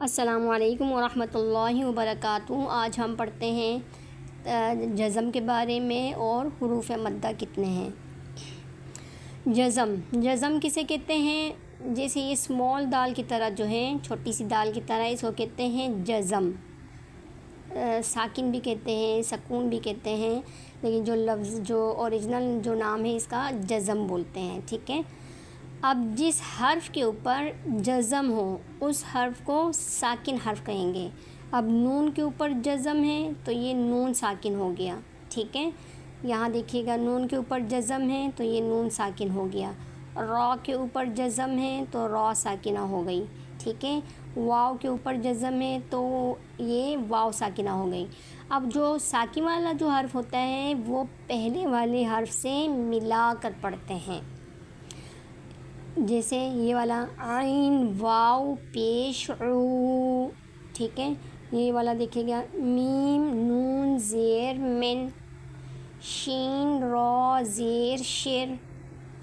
السلام علیکم ورحمۃ اللہ وبرکاتہ۔ آج ہم پڑھتے ہیں جزم کے بارے میں اور حروف مدہ کتنے ہیں۔ جزم کسے کہتے ہیں؟ جیسے یہ اسمال دال کی طرح جو ہے، چھوٹی سی دال کی طرح، اس کو کہتے ہیں جزم۔ ساکن بھی کہتے ہیں، سکون بھی کہتے ہیں، لیکن جو لفظ جو اوریجنل جو نام ہے اس کا جزم بولتے ہیں، ٹھیک ہے۔ اب جس حرف کے اوپر جزم ہو اس حرف کو ساکن حرف کہیں گے۔ اب نون کے اوپر جزم ہے تو یہ نون ساکن ہو گیا، ٹھیک ہے۔ یہاں دیکھیے گا نون کے اوپر جزم ہے تو یہ نون ساکن ہو گیا۔ را کے اوپر جزم ہے تو را ساکنہ ہو گئی، ٹھیک ہے۔ واو کے اوپر جزم ہے تو یہ واو ساکنہ ہو گئی۔ اب جو ساکن والا جو حرف ہوتا ہے وہ پہلے والے حرف سے ملا کر پڑھتے ہیں، جیسے یہ والا عین واو پیش عو، ٹھیک ہے۔ یہ والا دیکھیے گا میم نون زیر من، شین را زیر شر،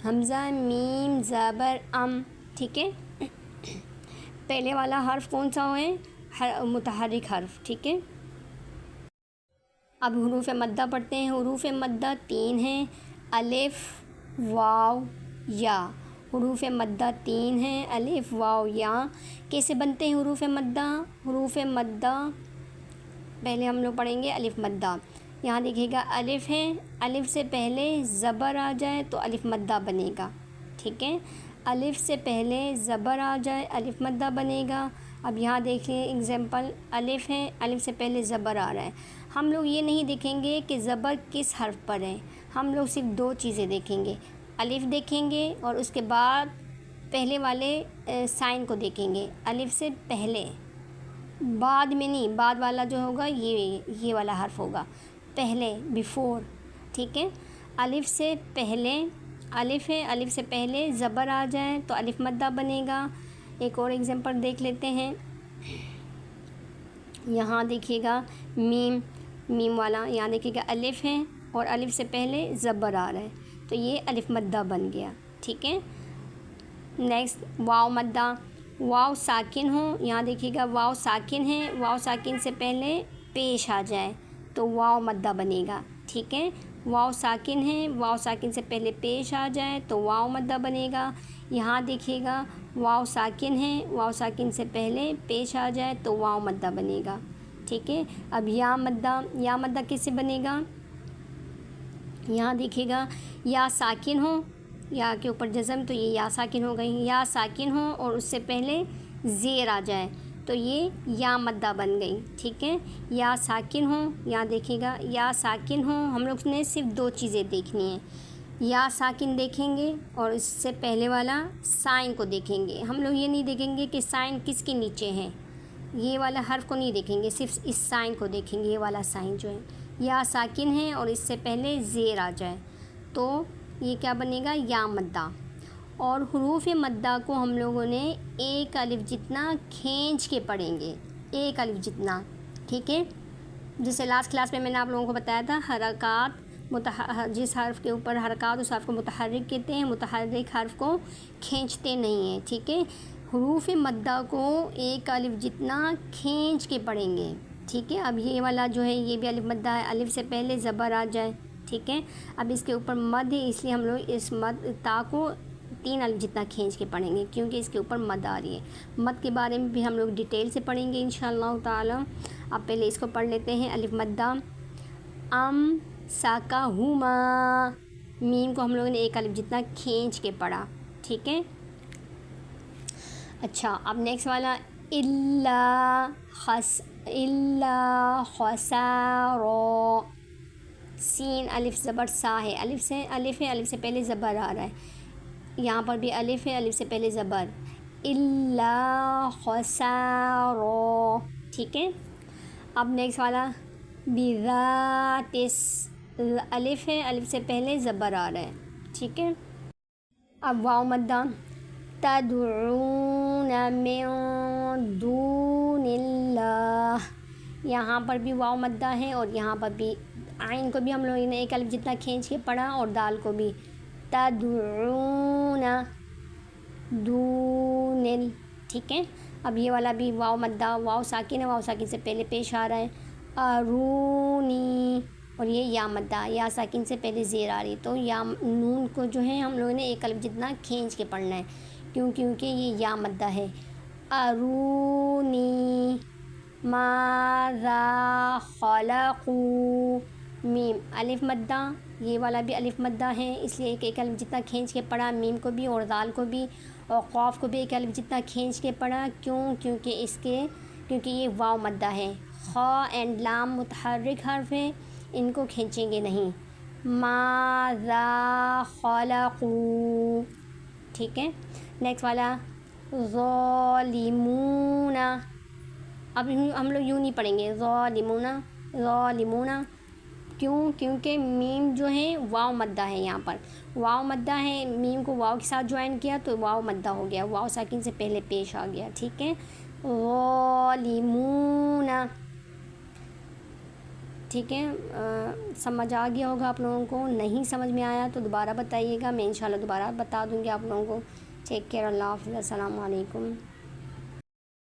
حمزہ میم زبر ام، ٹھیک ہے۔ پہلے والا حرف کون سا ہے؟ متحرک حرف، ٹھیک ہے۔ اب حروف مدہ پڑھتے ہیں۔ حروف مدہ 3 ہیں، الف واو یا۔ حروف مدہ 3 ہیں، الف واو یا۔ کیسے بنتے ہیں حروف مدہ؟ حروف مدہ پہلے ہم لوگ پڑھیں گے الف مدہ۔ یہاں دیکھیے گا الف ہے، الف سے پہلے زبر آ جائے تو الف مدہ بنے گا، ٹھیک ہے۔ الف سے پہلے زبر آ جائے الف مدہ بنے گا۔ اب یہاں دیکھیں ایگزامپل، الف ہے، الف سے پہلے زبر آ رہا ہے۔ ہم لوگ یہ نہیں دیکھیں گے کہ زبر کس حرف پر ہے، ہم لوگ صرف 2 چیزیں دیکھیں گے، الف دیکھیں گے اور اس کے بعد پہلے والے سائن کو دیکھیں گے۔ الف سے پہلے، بعد میں نہیں، بعد والا جو ہوگا یہ والا حرف ہوگا، پہلے بیفور، ٹھیک ہے۔ الف سے پہلے، الف ہے، الف سے پہلے زبر آ جائے تو الف مدہ بنے گا۔ ایک اور ایگزامپل دیکھ لیتے ہیں۔ یہاں دیکھیے گا میم والا، یہاں دیکھیے گا الف ہے اور الف سے پہلے زبر آ رہا ہے تو یہ الف مدہ بن گیا، ٹھیک ہے۔ نیکسٹ واو مدہ، واو ساکن ہو، یہاں دیکھیے گا واو ساکن ہے، واو ساکن سے پہلے پیش آ جائے تو واو مدہ بنے گا، ٹھیک ہے۔ واو ساکن ہے، واو ساکن سے پہلے پیش آ جائے تو واو مدہ بنے گا۔ یہاں دیکھیے گا واو ساکن ہے، واو ساکن سے پہلے پیش آ جائے تو واو مدہ بنے گا، ٹھیک ہے۔ اب یا مدہ کیسے بنے گا؟ یہاں دیکھیے گا یا ساکن ہو، یا کے اوپر جزم تو یہ یا ساکن ہو گئی، یا ساکن ہو اور اس سے پہلے زیر آ جائے تو یہ یا مدہ بن گئی، ٹھیک ہے۔ یا ساکن ہو، یہاں دیکھیے گا یا ساکن ہو، ہم لوگ نے صرف 2 چیزیں دیکھنی ہیں، یا ساکن دیکھیں گے اور اس سے پہلے والا سائن کو دیکھیں گے۔ ہم لوگ یہ نہیں دیکھیں گے کہ سائن کس کے نیچے ہے، یہ والا حرف کو نہیں دیکھیں گے، صرف اس سائن کو دیکھیں گے۔ یہ والا سائن جو ہے یا ساکن ہے اور اس سے پہلے زیر آ جائے تو یہ کیا بنے گا؟ یا مدہ۔ اور حروف مدہ کو ہم لوگوں نے ایک الف جتنا کھینچ کے پڑھیں گے، ایک الف جتنا، ٹھیک ہے۔ جیسے لاسٹ کلاس میں نے آپ لوگوں کو بتایا تھا، حرکات جس حرف کے اوپر حرکات اس حرف کو متحرک کہتے ہیں، متحرک حرف کو کھینچتے نہیں ہیں، ٹھیک ہے۔ حروف مدہ کو ایک الف جتنا کھینچ کے پڑھیں گے، ٹھیک ہے۔ اب یہ والا جو ہے یہ بھی الف مدہ ہے، الف سے پہلے زبر آ جائے، ٹھیک ہے۔ اب اس کے اوپر مد ہے اس لیے ہم لوگ اس مد تا کو 3 الف جتنا کھینچ کے پڑھیں گے کیونکہ اس کے اوپر مد آ رہی ہے۔ مد کے بارے میں بھی ہم لوگ ڈیٹیل سے پڑھیں گے انشاءاللہ تعالی۔ اب پہلے اس کو پڑھ لیتے ہیں، الف مدہ ام ساکہما، میم کو ہم لوگوں نے ایک الف جتنا کھینچ کے پڑھا، ٹھیک ہے۔ اچھا اب نیکسٹ والا الا خسارا، سین الف زبر سا ہے، الف ہے، الف سے پہلے زبر آ رہا ہے، یہاں پر بھی الف ہے، الف سے پہلے زبر، الا خسارا، ٹھیک ہے۔ اب نیکسٹ والا بذات الف ہے، الف سے پہلے زبر آ رہا ہے، ٹھیک ہے۔ اب واو مدہ تدعون من دون اللہ، یہاں پر بھی واو مدہ ہے اور یہاں پر بھی عین کو بھی ہم لوگوں نے ایک الف جتنا کھینچ کے پڑھا اور دال کو بھی تدعون دون ال، ٹھیک ہے۔ اب یہ والا بھی واو مدہ، واو ساکن ہے، واو ساکن سے پہلے پیش آ رہا ہے، ارونی، اور یہ یا مدہ، یا ساکن سے پہلے زیر آ رہی ہے، تو یا نون کو جو ہے ہم لوگوں نے ایک الف جتنا کھینچ کے پڑھنا ہے، کیونکہ یہ یا مدہ ہے، ارونی ماذا خلقوا، میم الف مدہ، یہ والا بھی الف مدہ ہے، اس لیے ایک الف جتنا کھینچ کے پڑھا، میم کو بھی اور دال کو بھی، اور قاف کو بھی ایک الف جتنا کھینچ کے پڑھا، کیونکہ یہ واو مدہ ہے، خا اینڈ لام متحرک حرف ہے، ان کو کھینچیں گے نہیں، ماذا خلقوا، ٹھیک ہے۔ نیکسٹ والا ظالمون، اب ہم لوگ یوں نہیں پڑھیں گے ظالمون، ظالمون، کیونکہ میم جو ہے واو مدہ ہے، یہاں پر واو مدہ ہے، میم کو واو کے ساتھ جوائن کیا تو واو مدہ ہو گیا، واو ساکن سے پہلے پیش آ گیا، ٹھیک ہے، ظالمون، ٹھیک ہے۔ سمجھ آ گیا ہوگا آپ لوگوں کو، نہیں سمجھ میں آیا تو دوبارہ بتائیے گا، میں انشاءاللہ دوبارہ بتا دوں گی آپ لوگوں کو۔ ٹیک کیئر، اللہ حافظ، السلام علیکم۔